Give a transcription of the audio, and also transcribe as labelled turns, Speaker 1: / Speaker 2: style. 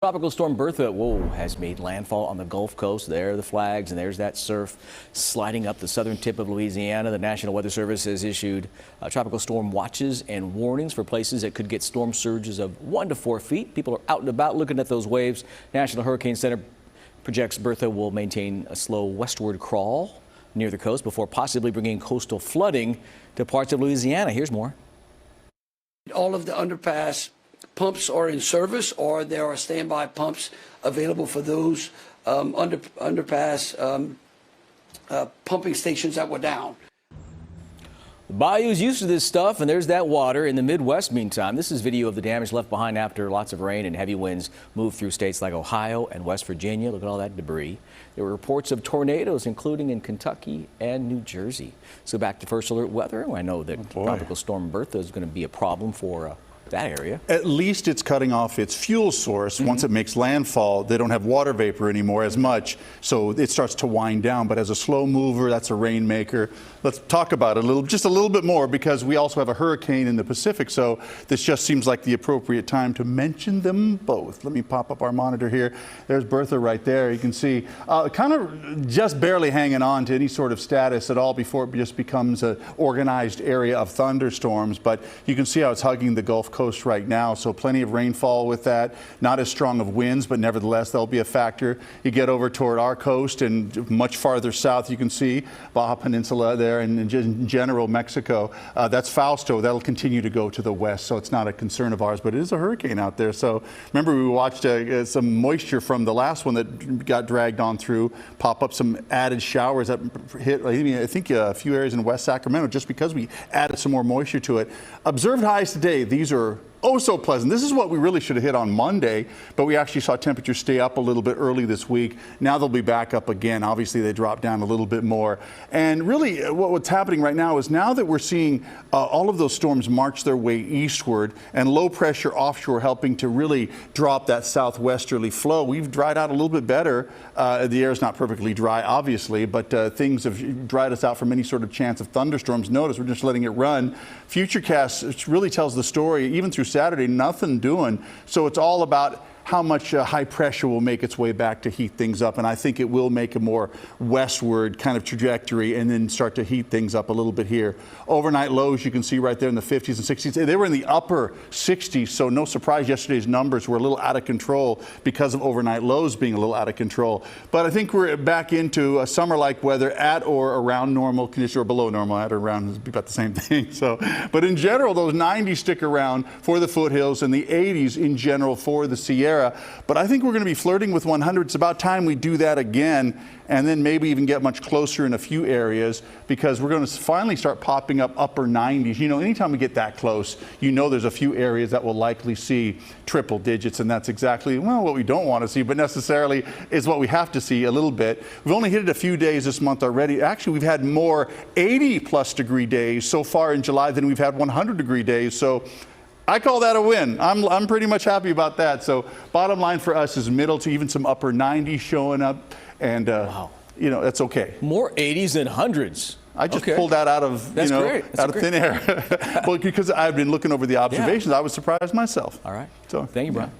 Speaker 1: Tropical storm Bertha, has made landfall on the Gulf Coast. There are the flags, and there's that surf sliding up the southern tip of Louisiana. The National Weather Service has issued tropical storm watches and warnings for places that could get storm surges of 1 to 4 feet. People are out and about looking at those waves. National Hurricane Center projects Bertha will maintain a slow westward crawl near the coast before possibly bringing coastal flooding to parts of Louisiana. Here's more.
Speaker 2: All of the underpass pumps are in service, or there are standby pumps available for those underpass pumping stations that were down.
Speaker 1: The bayou's used to this stuff, and there's that water. In the Midwest, meantime, this is video of the damage left behind after lots of rain and heavy winds moved through states like Ohio and West Virginia. Look at all that debris. There were reports of tornadoes, including in Kentucky and New Jersey. So back to first alert weather. I know that Tropical Storm Bertha is going to be a problem for that area.
Speaker 3: At least it's cutting off its fuel source. Once it makes landfall, they don't have water vapor anymore as much, so it starts to wind down. But as a slow mover, that's a rainmaker. Let's talk about it just a little bit more, because we also have a hurricane in the Pacific, so this just seems like the appropriate time to mention them both. Let me pop up our monitor here. There's Bertha right there. You can see kind of just barely hanging on to any sort of status at all before it just becomes an organized area of thunderstorms. But you can see how it's hugging the Gulf Coast right now, so plenty of rainfall with that. Not as strong of winds, but nevertheless they'll be a factor. You get over toward our coast and much farther south, you can see Baja Peninsula there, and in general Mexico. That's Fausto. That'll continue to go to the west, so it's not a concern of ours, but it is a hurricane out there. So remember, we watched some moisture from the last one that got dragged on through pop up some added showers that hit, I think a few areas in West Sacramento, just because we added some more moisture to it. Observed highs today. These are oh so pleasant. This is what we really should have hit on Monday, but we actually saw temperatures stay up a little bit early this week. Now they'll be back up again. Obviously they dropped down a little bit more. And really what's happening right now is, now that we're seeing all of those storms march their way eastward and low pressure offshore helping to really drop that southwesterly flow, we've dried out a little bit better. The air is not perfectly dry, obviously, but things have dried us out from any sort of chance of thunderstorms. Notice we're just letting it run. Futurecast really tells the story, even through Saturday, nothing doing. So it's all about how much high pressure will make its way back to heat things up. And I think it will make a more westward kind of trajectory and then start to heat things up a little bit here. Overnight lows, you can see right there in the 50s and 60s. They were in the upper 60s, so no surprise yesterday's numbers were a little out of control because of overnight lows being a little out of control. But I think we're back into a summer-like weather at or around normal conditions, or below normal. At or around is about the same thing. So, but in general, those 90s stick around for the foothills and the 80s in general for the Sierra. But I think we're going to be flirting with 100. It's about time we do that again, and then maybe even get much closer in a few areas, because we're going to finally start popping up upper 90s. You know, anytime we get that close, you know there's a few areas that will likely see triple digits, and that's exactly, well, what we don't want to see, but necessarily is what we have to see a little bit. We've only hit it a few days this month already. Actually, we've had more 80-plus degree days so far in July than we've had 100-degree days. So I call that a win. I'm pretty much happy about that. So bottom line for us is middle to even some upper 90s showing up, and wow, you know, that's okay.
Speaker 1: More 80s than hundreds.
Speaker 3: I just pulled that out of out of thin air. Well, because I've been looking over the observations, I was surprised myself.
Speaker 1: All right.
Speaker 3: So
Speaker 1: thank you, Brian.